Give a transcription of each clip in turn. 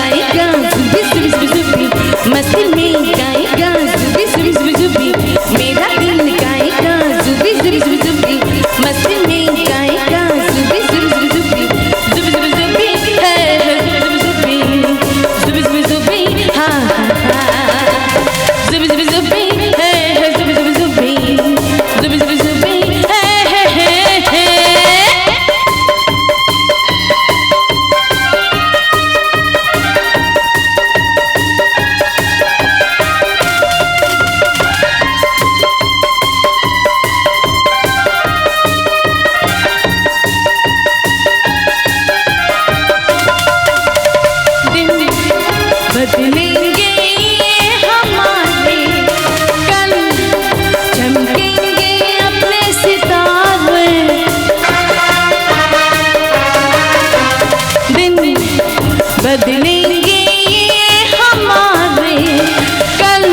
गाएगा जुबी जुबी जुबी जुबी, मस्ती में गाएगा जुबी जुबी जुबी जुबी, मेरा दिल गाएगा जुबी जुबी जुबी जुबी, मस्ती में गाएगा जुबी जुबी जुबी जुबी, जुबी जुबी जुबी है जुबी जुबी जुबी जुबी जुबी, हाँ जुबी जुबी जुबी है जुबी जुबी जुबी, जुबी जुबी जुबी है। बदलेंगे हमारे कल, चमकेंगे अपने सितारे, दिन बदलेंगे हमारे कल,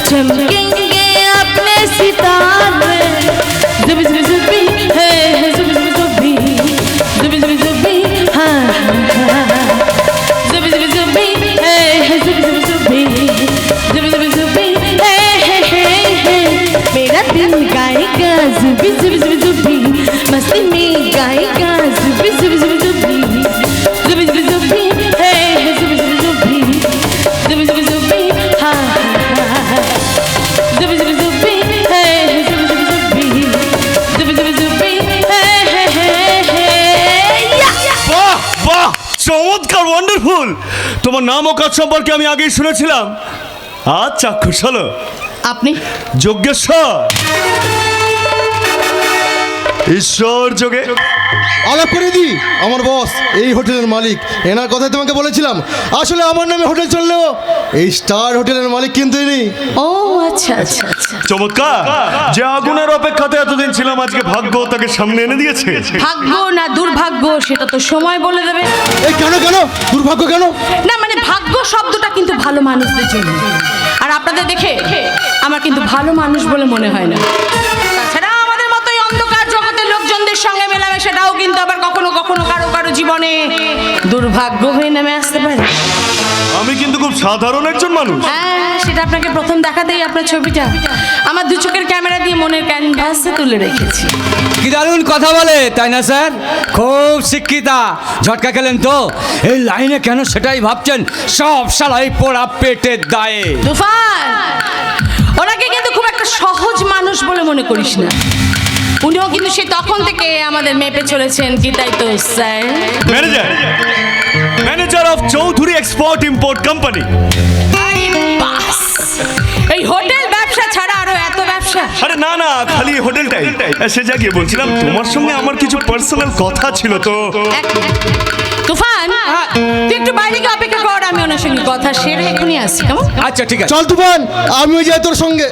चमकेंगे अपने सितारे, जुबी जुबी जुबी है जुबी जुबी जुबी, जुबी जुबी जुबी हाँ जुबी जुबी जुबी है जुबी जुबी जुबी, जुबी जुबी जुबी है, मेरा दिल गाएगा जुबी जुबी जुबी जुबी, मस्ती में गाएगा जुबी जुबी जुबी जुबी, जुबी जुबी जुबी है जुबी जुबी जुबी, जुबी जुबी जुबी हाँ जुबी जुबी जुबी है जुबी जुबी जुबी, जुबी जुबी जुबी है। বাহ বাহ, চমৎকার, ওয়ান্ডারফুল। তোমার নাম ও কাজ সম্পর্কে আমি আগেই শুনেছিলাম। আজ চাক্ষুষ হলো। আপনি যজ্ঞেশ্বর, ঈশ্বর যোগে আলাপ করে দি আমার বস এই হোটেলের মালিক, এনার কথাই তোমাকে বলেছিলাম। আসলে আমার নামে হোটেল চললেও এই স্টার হোটেলের মালিক কিন্তু ইনি। ও আচ্ছা আচ্ছা আচ্ছা, চমৎকার। যে আগুনের অপেক্ষাতে এতদিন ছিলাম, আজকে ভাগ্য তাকে সামনে এনে দিয়েছে। ভাগ্য না দুর্ভাগ্য সেটা তো সময় বলে দেবে। এই কেন কেন দুর্ভাগ্য কেন? না মানে ভাগ্য শব্দটা কিন্তু ভালো মানুষদের জন্য, আর আপনাদের দেখে আমার কিন্তু ভালো মানুষ বলে মনে হয় না। তাছাড়া আমাদের মতো এই অন্ধকার জগতের লোকজনদের সঙ্গে মেলামেশাটাও কিন্তু আবার কখনো কখনো কারো কারো জীবনে দুর্ভাগ্য হয়ে নেমে আসতে পারে। আমি কিন্তু খুব সাধারণ একজন মানুষ। হ্যাঁ, সেটা আপনাকে প্রথম দেখাতেই আপনার ছবিটা আমার দু চোখের ক্যামেরা দিয়ে মনের ক্যানভাসে তুলে রেখেছি। কি দারুণ কথা বলে, তাই না স্যার? খুব শিক্ষিতা। ঝটকা খেলেন তো, এই লাইনে কেন সেটাই ভাবছেন? সব শালাই পোড়া পেটের দায়ে। তুফান, ওনাকে কিন্তু খুব একটা সহজ মানুষ বলে মনে করিস না। উনিও কিন্তু সে তখন থেকে আমাদের মেপে চলেছেন, কি তাই তো sir? Manager, manager of Chowdhury export import company. বাস, এই হোটেল ব্যবসা ছাড়া আরো এত ব্যবসা? আরে না না, খালি হোটেলটাই। সে জায়গায় বলছিলাম তোমার সঙ্গে আমার কিছু পার্সোনাল কথা ছিল তো। তুফান, তুই একটু বাইরে গিয়ে অপেক্ষা কর, আমি ওনার সঙ্গে কথা সেরে এখনই আসছি, কেমন? আচ্ছা ঠিক আছে। চল তুফান, আমিও যাই তোর সঙ্গে।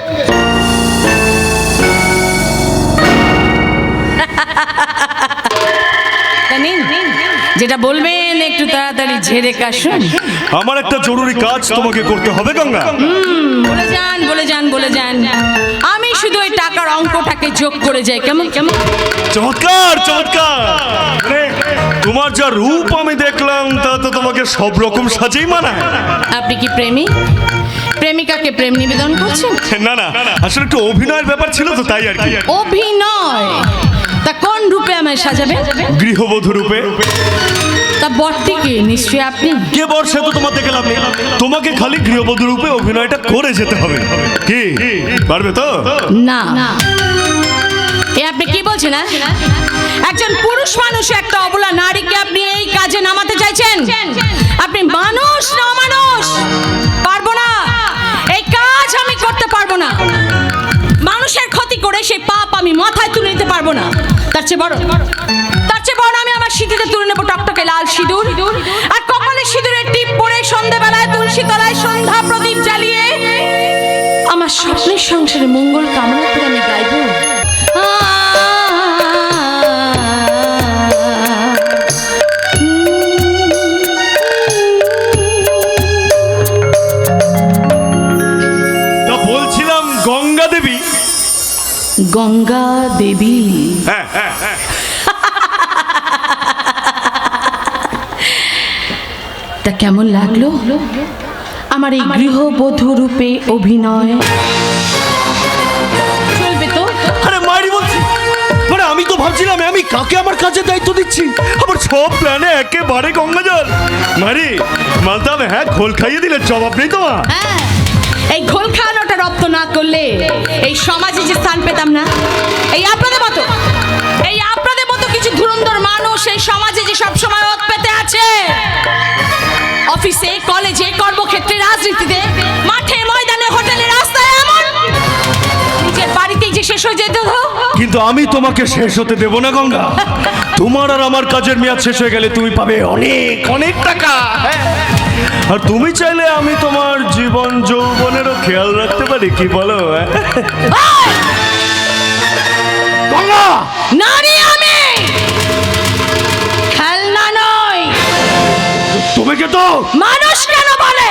যেটা বলবেন একটু তাড়াতাড়ি ঝেড়ে কাশুন। আমার একটা জরুরি কাজ তোমাকে করতে হবে গঙ্গা। বলে যান বলে যান বলে যান, আমি শুধু ওই টাকার অঙ্কটাকে যোগ করে যাই, কেমন কেমন? চমৎকার চমৎকার। তোমার যা রূপ আমি দেখলাম, তা তো তোমাকে সব রকম সাজেই মানায়। আপনি কি প্রেমী? প্রেমিকাকে প্রেম নিবেদন করছেন? না না, আসলে একটু অভিনয়ের ব্যাপার ছিল তো, তাই আর কি। অভিনয়? তা কোন রূপে আমায় সাজাবে? গৃহবধূ রূপে। তা বরটিকে নিশ্চয়ই আপনি। কে বর সে তো তোমার দেখে লাভ নেই, তোমাকে খালি গৃহবধূ রূপে অভিনয়টা করে যেতে হবে। কি পারবে তো? না, এ আপনি কি বলছেন? একজন পুরুষ মানুষ একটা অবলা নারীকে আপনি এই কাজে নামাতে চাইছেন? আপনি মানুষ না অমানুষ? পারবো না, এই কাজ আমি করতে পারবো না। মানুষের ক্ষতি করে সেই পাপ আমি মাথায় তুলে নিতে পারবো না। তার চেয়ে বড় আমি আমার সিঁথিতে তুলে নেবো টকটকে লাল সিঁদুর, আর কপালে সিঁদুরের টিপ পরে সন্ধ্যাবেলায় তুলসী তলায় সন্ধ্যা প্রদীপ জ্বালিয়ে আমার স্বপ্নের সংসারে মঙ্গল কামনা করে আমি গাইবো। গঙ্গা দেবী। তা কেমন লাগলো আমার এই গৃহবধূ রূপে অভিনয়? চলবে তো? আরে মারি বলছি, মানে আমি তো ভাবছিলাম আমি কাকে আমার কাজে দায়িত্ব দিচ্ছি, আমার সব প্ল্যানে একেবারে গঙ্গাজল। মারি মানতাম, হ্যাঁ খোল খাইয়ে দিলে জবাব নেই তোমার। হ্যাঁ, এই ঘোল খাওয়ানোটা রপ্ত না করলে এই সমাজে যে স্থান পেতাম না। এই আপনাদের মতো কিছু ধুরন্ধর মানুষ এই সমাজে যে সবসময় ওত পেতে আছে, অফিসে, কলেজে, কর্মক্ষেত্রে, রাজনীতিতে, মাঠে, ময়দানে, হোটেলে, রাস্তায়, এমন নিজের বাড়িতেই যে শেষ হয়ে যেত। কিন্তু আমি তোমাকে শেষ হতে দেব না গঙ্গা। তোমার আর আমার কাজের মেয়াদ শেষ হয়ে গেলে তুমি পাবে অনেক অনেক টাকা, আর তুমি চাইলে আমি তোমার জীবন যৌবনেরও খেয়াল রাখতে পারি, কি বলো? গঙ্গা, নারী আমি, খেলনা নই। তুমি কে তো মানুষ কেন বলে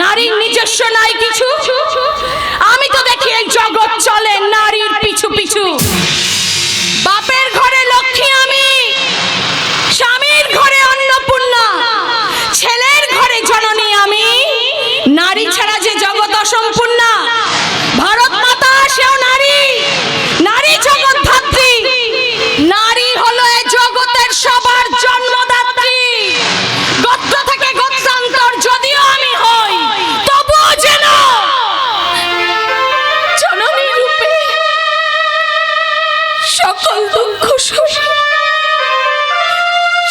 নারীর নিজস্ব নাই কিছু? আমি তো দেখি এই জগৎ চলে নারীর পিছু পিছু। বাপের ঘরে লক্ষ্মী আমি, স্বামীর ঘরে অন্নপূর্ণা, ছেলের ঘরে জননী আমি। নারী ছাড়া যে জগৎ অসম্পূর্ণ। ভারত মাতা সেও নারী, নারী জগৎ ধাত্রী। নারী হলো এ জগতের সবার জন্মদাত্রী। গোত্র থেকে গোত্রান্তর যদিও আমি হই, তবুও যেন জননী রূপে সকল দুঃখ সই,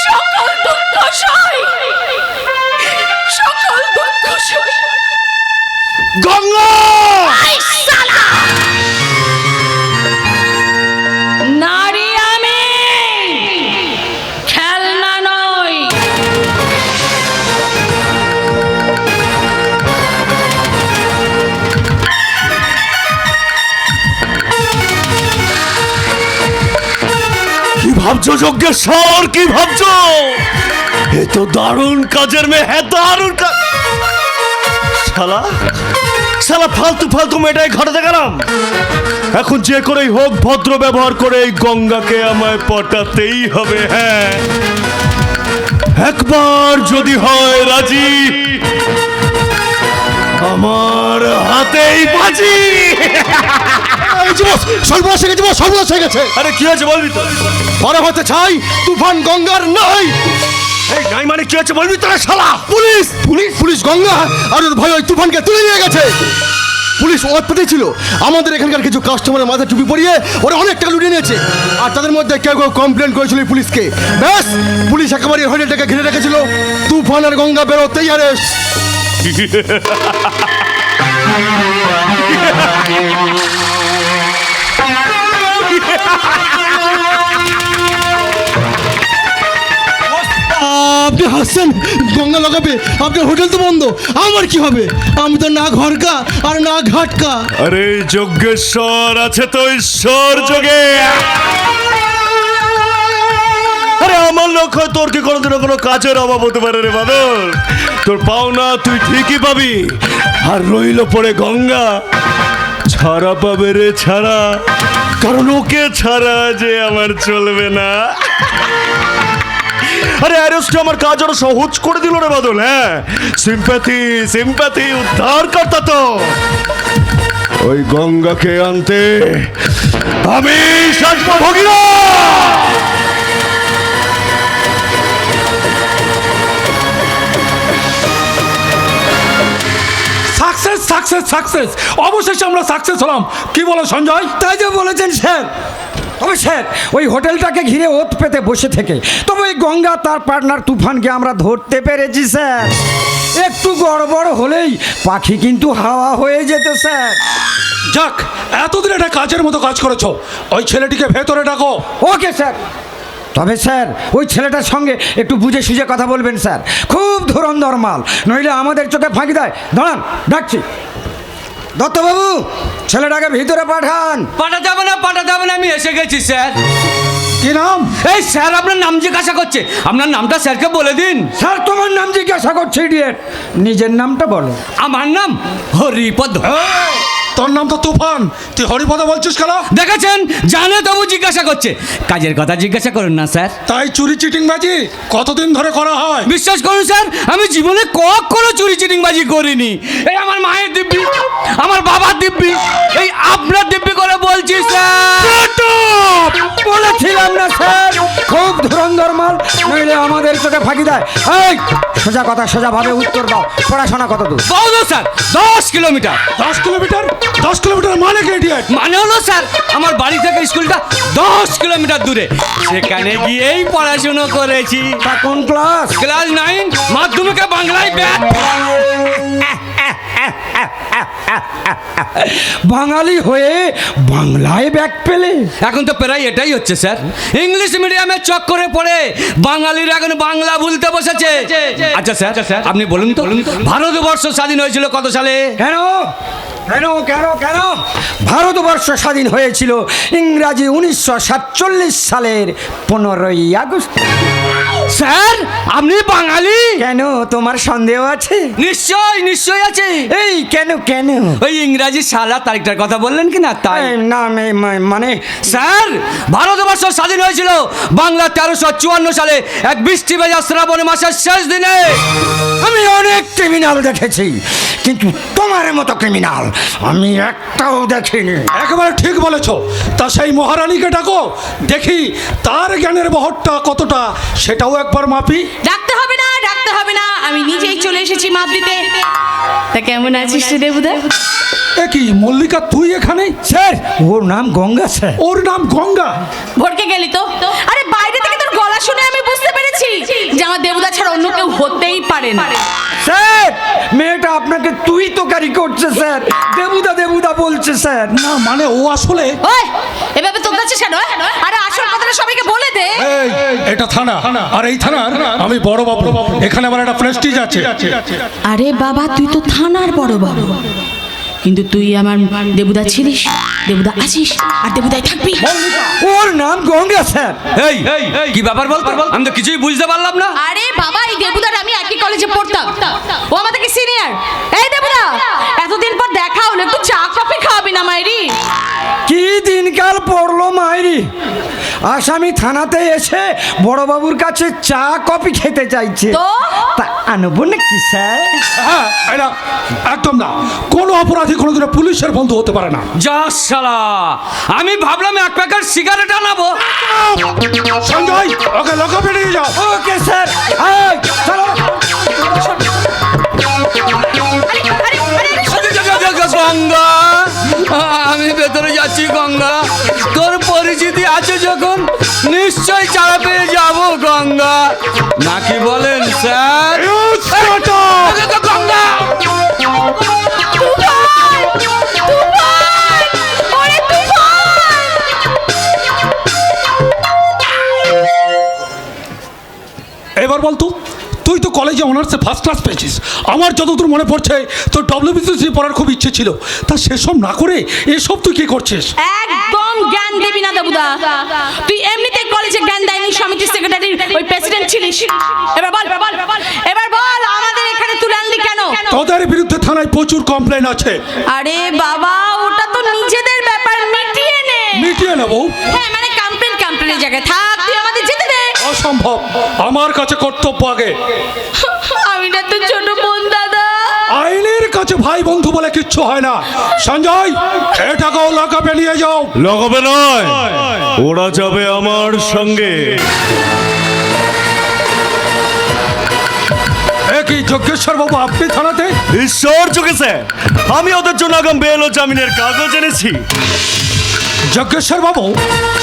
সকল দুঃখ সই, সকল দুঃখ সই। গঙ্গা, আই শালা! নারী আমি, খেলনা নই। কি ভাবছো যজ্ঞেশ্বর, কি ভাবছো? এ তো দারুণ কাজের মেয়ে, হ্যাঁ দারুণ কাজ। শালা শালা ফালতু ফালতু মেয়েটাই ঘটাতে গেলাম। এখন যে করেই হোক ভদ্র ব্যবহার করে এই গঙ্গাকে আমায় পটাতেই হবে। হ্যাঁ, একবার যদি হয় রাজি, আমার হাতেই বাজি। সর্বনাশ হয়ে গেছে, সর্বনাশ হয়ে গেছে। আরে কি হয়েছে বলবি তো? পরে হতে চাই তুফান গঙ্গার নাই। এই নাই মানে কি হয়েছে বলবি তোরা? শালা পুলিশ পুলিশ পুলিশ গঙ্গা আর ওর ভাই ওই তুফানকে তুলে নিয়ে গেছে। পুলিশ ওয়ার্ড ছিল, আমাদের এখানকার কিছু কাস্টমারের মাথায় টুপি পরিয়ে ওরা অনেক টাকা লুটিয়ে নিয়েছে। আর তাদের মধ্যে কেউ কেউ কমপ্লেন করেছিল এই পুলিশকে। ব্যাস, পুলিশ একেবারে হোটেলটাকে ঘিরে রেখেছিল। তুফান আর গঙ্গা বেরোতেই অ্যারেস্ট। আপনি হাসছেন, গঙ্গা লাগাবে, আপনার হোটেল তো বন্ধ, আমার কি হবে? আমি তো না ঘরকা আর না ঘাটকা। আরে যজ্ঞেশ্বর আছে তো ঈশ্বর যোগে। আরে আমার লক্ষ্য, তোর কি কোনোদিনও কোনো কাজের অভাব হতে পারে রে বাদল? তোর পাওনা তুই ঠিকই পাবি। আর রইল পড়ে গঙ্গা, ছাড়া পাবে রে ছাড়া, কারণ ওকে ছাড়া যে আমার চলবে না। আরে অ্যারেস্ট আমার কাজ আরো সহজ করে দিল রে বাদল। হ্যাঁ, সিম্প্যাথি সিম্প্যাথি উদ্ধার করতা তো। ওই গঙ্গাকে আনতে আমি সাজব ভগিরা। সাকসেস সাকসেস সাকসেস, অবশেষে আমরা সাকসেস হলাম। কি বলো সঞ্জয়? তাই তো বলেছেন স্যার। তবে স্যার, ওই হোটেলটাকে ঘিরে ওত পেতে বসে থেকে তবে ওই গঙ্গা তার পার্টনার তুফানকে আমরা ধরতে পেরেছি স্যার। একটু গড়বড় হলেই পাখি কিন্তু হাওয়া হয়ে যেত স্যার। যাক, এতদিন একটা কাজের মতো কাজ করেছো। ওই ছেলেটিকে ভেতরে ডাকো। Okay sir. তবে স্যার, ওই ছেলেটার সঙ্গে একটু বুঝে সুঝে কথা বলবেন স্যার। খুব ধুরন্ধর মাল, নইলে আমাদের চোখে ফাঁকি দেয়। দাঁড়ান, ডাকছি। দত্তবাবু, ছেলেটাকে ভিতরে পাঠান। পাঠা যাবে না, আমি এসে গেছি স্যার। কি নাম? এই স্যার আপনার নাম জিজ্ঞাসা করছে, আপনার নামটা স্যারকে বলে দিন। স্যার, তোমার নাম জিজ্ঞাসা করছে ইডিয়েট, নিজের নামটা বলো। আমার নাম হরিপদ। তোর নাম তো তুফান, তুই হরিপদ বলছিস কেন? দেখেছেন, জানে তবু জিজ্ঞাসা করছে। কাজের কথা জিজ্ঞাসা করুন না স্যার। তাই চুরি চিটিংবাজি কতদিন ধরে করা হয়? বিশ্বাস করুন স্যার, আমি জীবনে কখনো চুরি চিটিংবাজি করিনি। এই আমার মায়ের দিব্যি, আমার বাবার দিব্যি, এই আপনার দিব্যি করে বলছি স্যার। বলেছিলাম না স্যার, খুব ধুরন্ধর মাল, নইলে আমাদের চোখে ফাঁকি দেয়। এই সোজা কথা সোজাভাবে উত্তর দাও, পড়াশোনা কত দূর? বহু দূর স্যার, 10 কিলোমিটার। 10 কিলোমিটার? 10 কিলোমিটার মানে কি ইডিয়েট? মানে হলো স্যার, আমার বাড়ি থেকে স্কুলটা 10 কিলোমিটার দূরে, সেখানে গিয়েই পড়াশুনো করেছি। তা কোন ক্লাস? ক্লাস 9, মাধ্যমিকে বাংলায় ব্যাট। বাঙালি হয়ে বাংলায় ব্যাক পেলে? এখন তো প্রায় এটাই হচ্ছে স্যার, ইংলিশ মিডিয়ামে চক্করে পড়ে বাঙালিরা এখন বাংলা ভুলতে বসেছে। আচ্ছা স্যার, আপনি বলুন তো, ভারতবর্ষ স্বাধীন হয়েছিল কত সালে? কেন কেন কেন কেন ভারতবর্ষ স্বাধীন হয়েছিল ইংরাজি 1947 সালের 15ই আগস্ট। স্যার, আপনি বাঙালি? কেন, তোমার সন্দেহ আছে? নিশ্চয় নিশ্চয় আছে। এই কেন কেন? ওই ইংরাজি সালা তারিখটার কথা বললেন কি না, তাই। এই, না মানে স্যার, ভারতবর্ষ স্বাধীন হয়েছিল বাংলা 1354 সালে এক বৃষ্টি ভেজা শ্রাবণ মাসের শেষ দিনে। আমি অনেক ক্রিমিনাল দেখেছি, কিন্তু তোমার মতো ক্রিমিনাল আমি একটাও দেখিনি। একেবারে ঠিক বলেছ। তা সেই মহারানীকে ডাকো, দেখি তার জ্ঞানের বহরটা কতটা, সেটাও একবার মাপি। ডাকতে হবে না, ডাকতে হবে না, আমি নিজেই চলে এসেছি মাপ দিতে। তা কেমন আছিস রে দেবুদা? এ কি মল্লিকা, তুই এখানে? স্যার, ওর নাম গঙ্গা স্যার। ওর নাম গঙ্গা? ভড়কে গেলি তো? আরে বাইরে থেকে তোর গলা শুনে আমি বুঝতে পেরেছি যে আমার দেবুদা ছাড়া অন্য কেউ হতেই পারে না। স্যার, মেয়েটা আপনাকে তুই তোকারি করছে স্যার, দেবুদা দেবুদা বলছে স্যার। না মানে ও আসলে ওই এভাবে তোর কাছে কেন? আরে আসল কথাটা সবাইকে বলে দে। এই, এটা থানা, আর এই থানার আমি বড় বাবু। এখানে আমার একটা প্রেস্টিজ আছে। আরে বাবা, তুই তো থানার বড় বাবু, কিন্তু তুই আমার দেবুদা ছিলিস, দেবুদা আছিস, আর দেবুদাই থাকবি। ওর নাম গঙ্গা স্যার। এই কি ব্যাপার বলতো? আমি তো কিছুই বুঝতে পারলাম না। আরে বাবা, এই দেবুদার আমি একই কলেজে পড়তাম, ও আমার থেকে সিনিয়র। এই দেবুদা, এতদিন পর দেখা হলো, একটু চা কফি খাওয়াবি না মাইরি? কি দিনকাল পড়লো মাইরি, আসামি থানাতে এসে বড়বাবুর কাছে চা কফি খেতে চাইছে। তো? তা আনবো নাকি স্যার? হ্যাঁ, এরা একদম না। কোনো অপরাধী কোনোদিনও পুলিশের বন্ধু হতে পারে না। যা শালা, আমি ভাবলাম এক প্যাকেট সিগারেট আনাবো। সঞ্জয়, ওকে লকআপে নিয়ে যাও। Okay sir. এই, চলো। গঙ্গা, আমি ভেতরে যাচ্ছি। গঙ্গা, তোর পরিচিতি আছে যখন নিশ্চয় চারা পেয়ে যাব গঙ্গা, নাকি বলেন স্যার? গঙ্গা, এবার বলতো, তুই তো কলেজে অনার্সে ফার্স্ট ক্লাস পেয়েছিস। আমার যতদূর মনে পড়ছে তোর ডব্লিউবিসিএস পড়ার খুব ইচ্ছে ছিল, তা সেসব না করে এসব তুই কি করছিস? একদম জ্ঞান দিবি না দেবুদা, তুই এমনিতেই কলেজে জ্ঞান দেয়নি সমিতির সেক্রেটারি ওই প্রেসিডেন্ট ছিলিস। এবার বল, এবার বল, আমাদের এখানে তুলে আনলি কেন? তোদের বিরুদ্ধে থানায় প্রচুর কমপ্লেন আছে। আরে বাবা, ওটা তো নিজেদের ব্যাপার, মিটিয়ে নে। মিটিয়ে নেবো? হ্যাঁ, মানে কমপ্লেনের জায়গায় থাক, তুই আমাদের যেতে দে। অসম্ভব, আমার কাছে কর্তব্য আগে। আমি না তো ছোট বোন দাদা। আইনের কাছে ভাই বন্ধু বলে কিচ্ছু হয় না। সঞ্জয়, এটাকেও লকআপে নিয়ে যাও। লগবে নয়, ওরা যাবে আমার সঙ্গে। কি যোগেশ্বর বাবু, আপনি থানাতে? ঈশ্বর চোখেছে, আমি ওদের জন্য আগাম বেল ও জামিনের কাগজ এনেছি। যোগেশ্বর বাবু,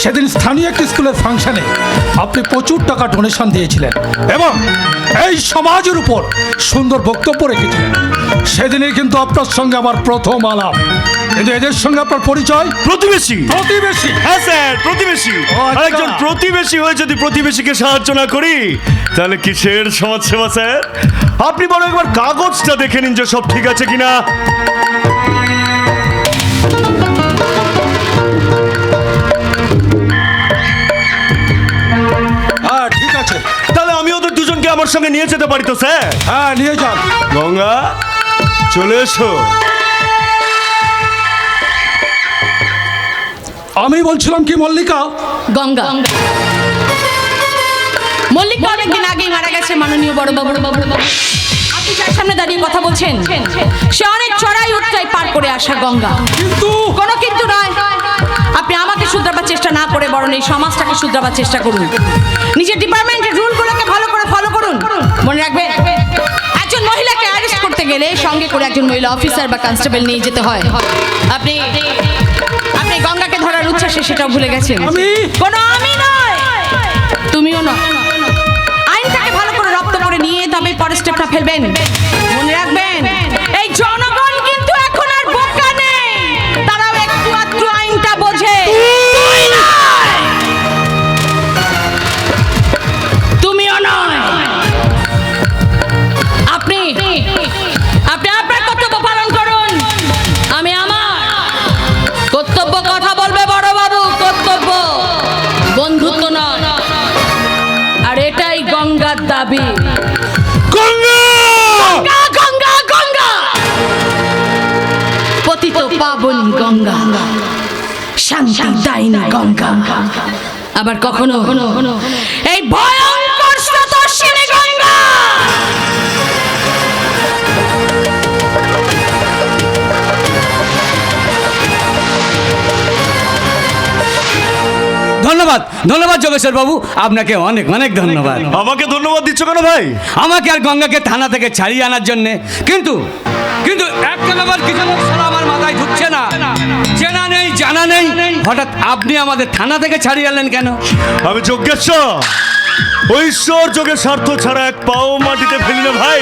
সেদিন স্থানীয় একটি স্কুলের ফাংশনে আপনি প্রচুর টাকা ডোনেশন দিয়েছিলেন এবং এই সমাজের উপর সুন্দর বক্তব্য রেখেছিলেন। সেদিনই কিন্তু আপনার সঙ্গে আমার প্রথম আলাপ। কিন্তু এদের সঙ্গে আপনার পরিচয়? প্রতিবেশী। প্রতিবেশী? হ্যাঁ স্যার, প্রতিবেশী। আচ্ছা। আর একজন প্রতিবেশী হয়ে যদি প্রতিবেশীকে সাহায্য না করি, তাহলে কিসের সমাজসেবা স্যার? আপনি বড় একবার কাগজটা দেখে নিন যে সব ঠিক আছে কিনা। হ্যাঁ, ঠিক আছে। তাহলে আমি ওদের দুজনকে আমার সঙ্গে নিয়ে যেতে পারি তো স্যার? হ্যাঁ, নিয়ে যান। গঙ্গা, চলে এসো। আমি বলছিলাম কি মল্লিকা, গঙ্গা। মল্লিকা অনেকদিন আগেই মারা গেছে মাননীয় বড় বাবু। আপনি যার সামনে দাঁড়িয়ে কথা বলছেন সে অনেক চড়াই উৎরাই পার করে আসা গঙ্গা। কিন্তু কোনো কিন্তু নয়। আপনি আমাকে শুধরাবার চেষ্টা না করে বরং এই সমাজটাকে শুধরাবার চেষ্টা করুন। নিজের ডিপার্টমেন্টের রুলগুলোকে ভালো করে ফলো করুন। মনে রাখবেন, একজন মহিলাকে অ্যারেস্ট করতে গেলে সঙ্গে করে একজন মহিলা অফিসার বা কনস্টেবল নিয়ে যেতে হয়। আপনি আপনি গঙ্গাকে ধরার উচ্ছ্বাসে সেটাও ভুলে গেছেন। কোনো আমি নয়, তুমিও নয়। আইনটাকে ভালো করে রপ্ত করে নিয়ে তবে পরের স্টেপটা ফেলবেন। মনে রাখবেন, এই জনগণ কিন্তু এখন আর বোকা নেই, তারাও একটু আধটু আইনটা বোঝে। তুমিও নয়। আপনি আপনি আপনার কর্তব্য পালন করুন, আমি আমার কর্তব্য। কথা বলবে বড় বাবু, কর্তব্য, বন্ধুত্ব নয়। আর এটাই গঙ্গার দাবি। গঙ্গা! গঙ্গা গঙ্গা গঙ্গা, পতিত পাবনী গঙ্গা, শান্তি দায়িনী গঙ্গা, আবার কখনো এই ভয়ঙ্কর স্রোতস্বিনী গঙ্গা। ধন্যবাদ, ধন্যবাদ যোগেশ্বর বাবু, আপনাকে অনেক অনেক ধন্যবাদ। আমাকে ধন্যবাদ দিচ্ছ কেন ভাই? আমাকে আর গঙ্গাকে থানা থেকে ছাড়িয়ে আনার জন্য। কিন্তু কিন্তু একটা ব্যাপার কিছু লোক সারা আমার মাথায় ঢুকছে না, চেনা নেই জানা নেই, হঠাৎ আপনি আমাদের থানা থেকে ছাড়িয়ে আনলেন কেন? আমি যজ্ঞেশ্বর, ঐশ্বর যোগের স্বার্থ ছাড়া এক পাও মাটিতে ফেলি না ভাই।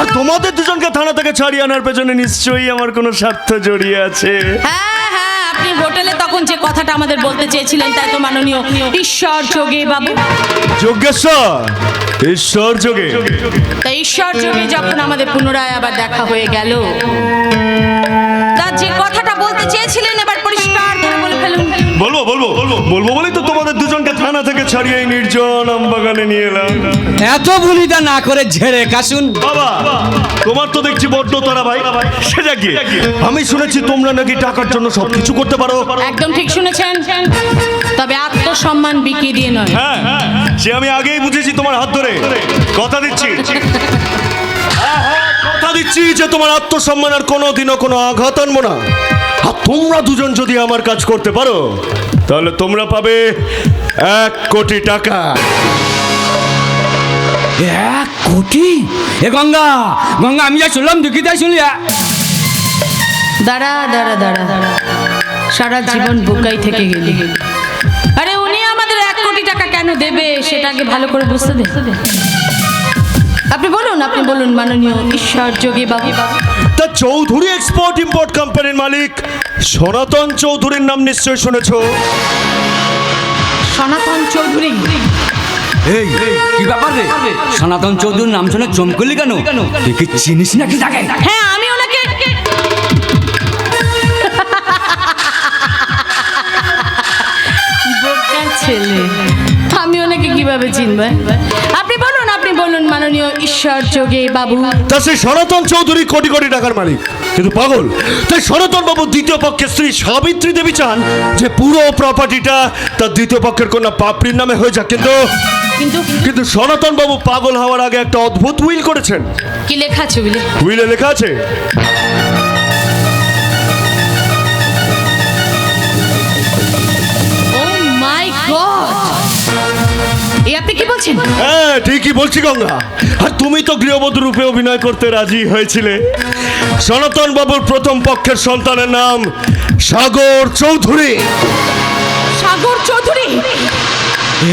আর তোমাদের দুজনকে থানা থেকে ছাড়িয়ে আনার পেছনে নিশ্চয়ই আমার কোনো স্বার্থ জড়িয়ে আছে। হ্যাঁ হ্যাঁ, আপনি হোটেলে তখন যে কথাটা আমাদের বলতে চেয়েছিলেন তাই তো মাননীয় ঈশ্বর যোগে বাবু। যজ্ঞেশ্বর, ঈশ্বর যোগে। তাই ঈশ্বর যোগে যখন আমাদের পুনরায় আবার দেখা হয়ে গেল, তা যে কথাটা বলতে চেয়েছিলেন এবার পরিষ্কার করে বলে ফেলুন। বলবো বলবো বলবো বলেই তো তোমাদের দুজনকে থানা থেকে ছাড়িয়ে এই নির্জন আমবাগানে নিয়ে এলাম। এত ভূমিকা না করে ঝেড়ে কাশুন। বাবা, তোমার তো দেখছি বড্ড তারা ভাই। সে যাক গিয়ে, আমি শুনেছি তোমরা নাকি টাকার জন্য সবকিছু করতে পারো। একদম ঠিক শুনেছেন, তবে আত্মসম্মান বিক্রি দিয়ে নয়। হ্যাঁ, সে আমি আগেই বুঝেছি তোমার হাত ধরে। কথা দিচ্ছি, কথা দিচ্ছি যে তোমার আত্মসম্মান আর কোনোদিনও কোনো আঘাত আনবো না। আর তোমরা দুজন যদি আমার কাজ করতে পারো তাহলে তোমরা পাবে 1 কোটি টাকা। 1 কোটি? এ গঙ্গা, গঙ্গা আমি যা শুনলাম দেখি তাই শুনলি। দাঁড়া দাঁড়া দাঁড়া, সারা জীবন বোকাই থেকে গেলি। আরে উনি আমাদের 1 কোটি টাকা কেন দেবে সেটা আগে ভালো করে বুঝতে দে। আপনি বলুন মাননীয় ঈশ্বর যোগী বাবু। তা চৌধুরী এক্সপোর্ট ইম্পোর্ট কোম্পানির মালিক সনাতন চৌধুরীর নাম নিশ্চয়ই শুনেছো। সনাতন চৌধুরী? এই কি ব্যাপার রে, সনাতন চৌধুরীর নাম শুনে চমকলি কেন? তুই কি চিনিস নাকি তাকে? হ্যাঁ, আমি ওনাকে বোকা ছেলে, আমি ওনাকে কিভাবে চিনব? আপনি বলুন মাননীয় ঈশ্বর যোগী বাবু। তা সেই সনাতন চৌধুরী কোটি কোটি টাকার মালিক, কিন্তু পাগল। তাই সনাতন বাবু দ্বিতীয় পক্ষের স্ত্রী সাবিত্রী দেবী চান যে পুরো প্রপার্টিটা তার দ্বিতীয় পক্ষের কন্যা পাপড়ির নামে হয়ে যাক। কিন্তু সনাতন বাবু পাগল হওয়ার আগে একটা অদ্ভুত উইল করেছেন। কি লেখা আছে উইলে? উইলে লেখা আছে, ও মাই গড, এই আপনি কি বলছেন? হ্যাঁ ঠিকই বলছি গঙ্গা। আর তুমি তো গৃহবধূ রূপে অভিনয় করতে রাজি হয়েছিলে। সনাতন বাবুর প্রথম পক্ষের সন্তানের নাম সাগর চৌধুরী। সাগর চৌধুরী?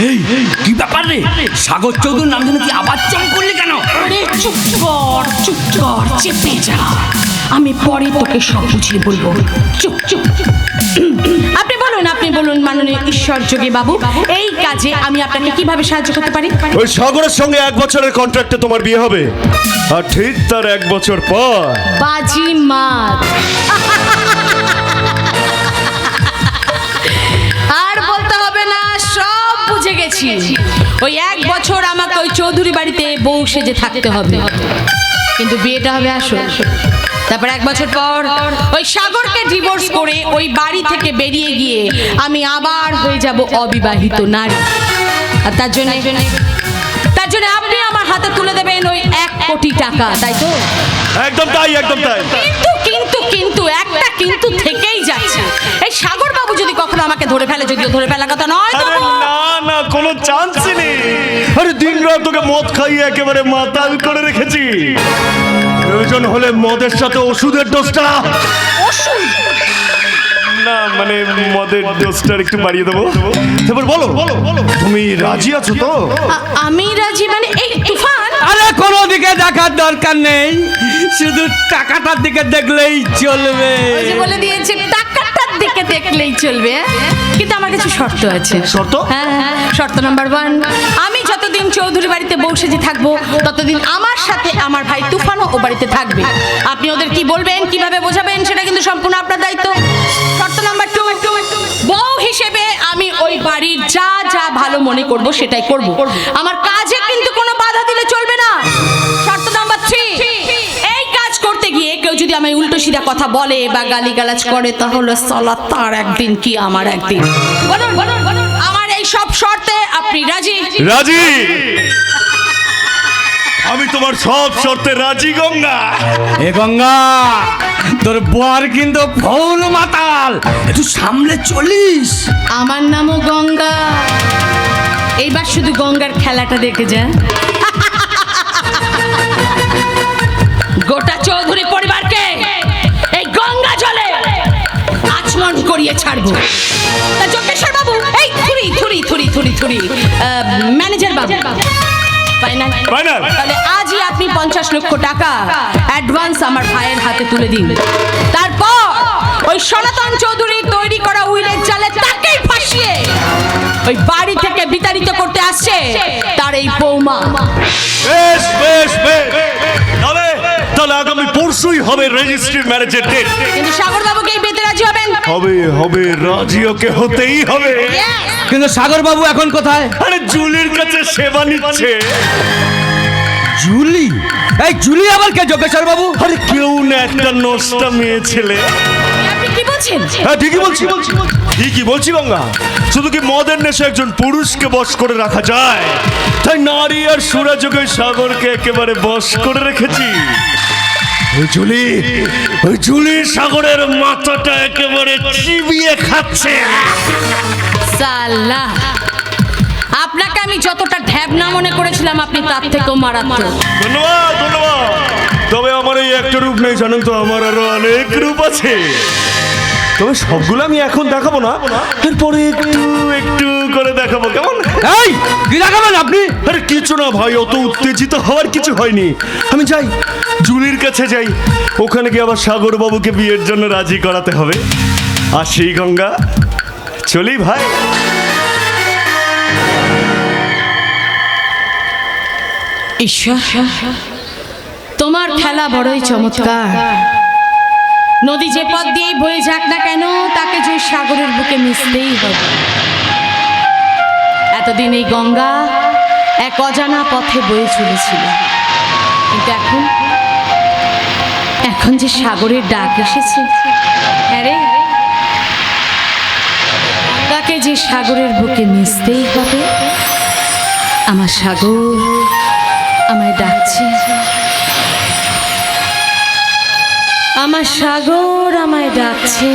এই কি ব্যাপার রে, সাগর চৌধুরীর নাম শুনে তুই আবার চম করলি কেন? আরে চুপ কর, চেপে যা, আমি পরে তোকে সব বুঝিয়ে বলবো। চুপ। আপনি বলুন মাননীয় ঈশ্বর যোগী বাবু, এই কাজে আমি আপনাকে কিভাবে সাহায্য করতে পারি? ওই সাগরের সঙ্গে 1 বছরের কন্ট্রাক্টে তোমার বিয়ে হবে, আর ঠিক তার 1 বছর পর বাজি মাত। আর বলতে হবে না, সব বুঝে গেছি। ওই 1 বছর আমাকে ওই চৌধুরী বাড়িতে বউ সেজে থাকতে হবে, কিন্তু বিয়েটা হবে আসল তারপর 1 বছর পর ওই সাগরকে ডিভোর্স করে ওই বাড়ি থেকে বেরিয়ে গিয়ে আমি আবার হয়ে যাব অবিবাহিত নারী। আর তার জন্য আপনি আমার হাতে তুলে দেবেন ওই 1 কোটি টাকা, তাই তো? একদম তাই, একদম তাই। কিন্তু একটা কিন্তু থেকেই যাচ্ছে। এই সাগর বাবু যদি কখনো আমাকে ধরে ফেলে, যদিও ধরে ফেলার কথা নয়, আরে তবু না, কোনো চান্সই নেই। আরে দিন রাত তোকে মদ খাইয়ে একেবারে মাতাল করে রেখেছি। প্রয়োজন হলে মদের সাথে ওষুধের ডোজটা, ওষুধ না মানে মদের ডোজটা একটু বাড়িয়ে দেবো। এবার বলো তুমি রাজি আছো তো? আমি রাজি, মানে এই তুফান। আরে কোনো দিকে দেখার দরকার নেই, শুধু টাকাটার দিকে দেখলেই চলবে। ওই যে বলে দিয়েছে টাকাটার দিকে দেখলেই চলবে, কিন্তু আমার কিছু শর্ত আছে। শর্ত? হ্যাঁ, শর্ত নাম্বার 1, আমি যতদিন চৌধুরী বাড়িতে বউ সেজে থাকবো ততদিন আমার সাথে আমার ভাই তুফানও ও বাড়িতে থাকবে। আপনি ওদের কি বলবেন, কিভাবে বোঝাবেন, সেটা কিন্তু সম্পূর্ণ আপনার দায়িত্ব। শর্ত নাম্বার 2, বউ হিসেবে আমি ওই বাড়ির যা যা ভালো মনে করব সেটাই করব, আমার কাজে কিন্তু কোনো বাধা দিলে চলবে না। শর্ত নাম্বার 3, এই কাজ করতে গিয়ে কেউ যদি আমায় উল্টো সিধা কথা বলে বা গালিগালাজ করে, তাহলে সালা তার একদিন কি আমার একদিন। বলুন, আমার এই সব শর্তে আপনি রাজি? রাজি। আমি তোমার সব শর্তে রাজি গঙ্গা। এ গঙ্গা, তোর বর কিন্তু ভুল মাতাল, একটু সামলে চলিস। আমার নামও গঙ্গা, এইবার শুধু গঙ্গার খেলাটা দেখে যা। গোটা চৌধুরী পরিবারকে এই গঙ্গা জলে আচমন করিয়ে ছাড়বো। তা যোগেশ্বর বাবু, এই থুরি ম্যানেজার বাবু, ফাইনাল। তাহলে আজই আপনি 50 লক্ষ টাকা অ্যাডভান্স আমার ভাইয়ের হাতে তুলে দিন। তারপর ওই সনাতন চৌধুরী তৈরি করা উইলের জালে তাকেই ফাঁসিয়ে ওই বাড়ি থেকে বিতাড়িত করতে আসছে তার এই বৌমা। বেশ তাহলে আগামী পরশুই হবে রেজিস্ট্রি ম্যারেজের ডেট। কিন্তু সাগর বাবুকে এই বিয়েতে রাজি হবেন? হবে, রাজি ওকে হতেই হবে। কিন্তু সাগর বাবু এখন কোথায়? আরে জুলির কাছে সেবা নিচ্ছে। জুলি? এই জুলি আবার কে যোগেশ্বর বাবু? আরে কেউ না, একটা নষ্টা মেয়ে ছেলে। আপনি কি বলছেন? হ্যাঁ ঠিকই বলছি গঙ্গা। শুধু কি মদের নেশে একজন পুরুষকে বশ করে রাখা যায়? তাই নারী আর সুরাযোগে সাগরকে একেবারে বশ করে রেখেছি। ওই জুলি সাগরের মাথাটা একেবারে চিবিয়ে খাচ্ছে। সাল্লাহ, আপনাকে আমি যতটা ঢ্যাবনা মনে করেছিলাম আপনি তার থেকেও মারাত্মক। ধন্যবাদ। তবে আমার এই একটা রূপ নেই জানেন তো, আমার আরো অনেক রূপ আছে। তবে সবগুলো আমি এখন দেখাবো না, এরপরে একটু করে দেখাবো, কেমন? এই কি দেখাবেন আপনি? আরে কিছু না ভাই, অত উত্তেজিত হওয়ার কিছু হয়নি। আমি যাই, জুলির কাছে যাই, ওখানে গিয়ে আবার সাগর বাবুকে বিয়ের জন্য রাজি করাতে হবে। আসি গঙ্গা, চলি ভাই। ঈশ্বর, তোমার খেলা বড়ই চমৎকার। নদী যে পথ দিয়েই বয়ে যাক না কেন, তাকে যে সাগরের বুকে মিশতেই হবে। এতদিন এই গঙ্গা এক অজানা পথে বয়ে চলেছিল, কিন্তু এখন যে সাগরের ডাক এসেছে, আরে গঙ্গাকে যে সাগরের বুকে মিশতেই হবে। আমার সাগর আমায় ডাকছে, আমার সাগর আমায় ডাকছে।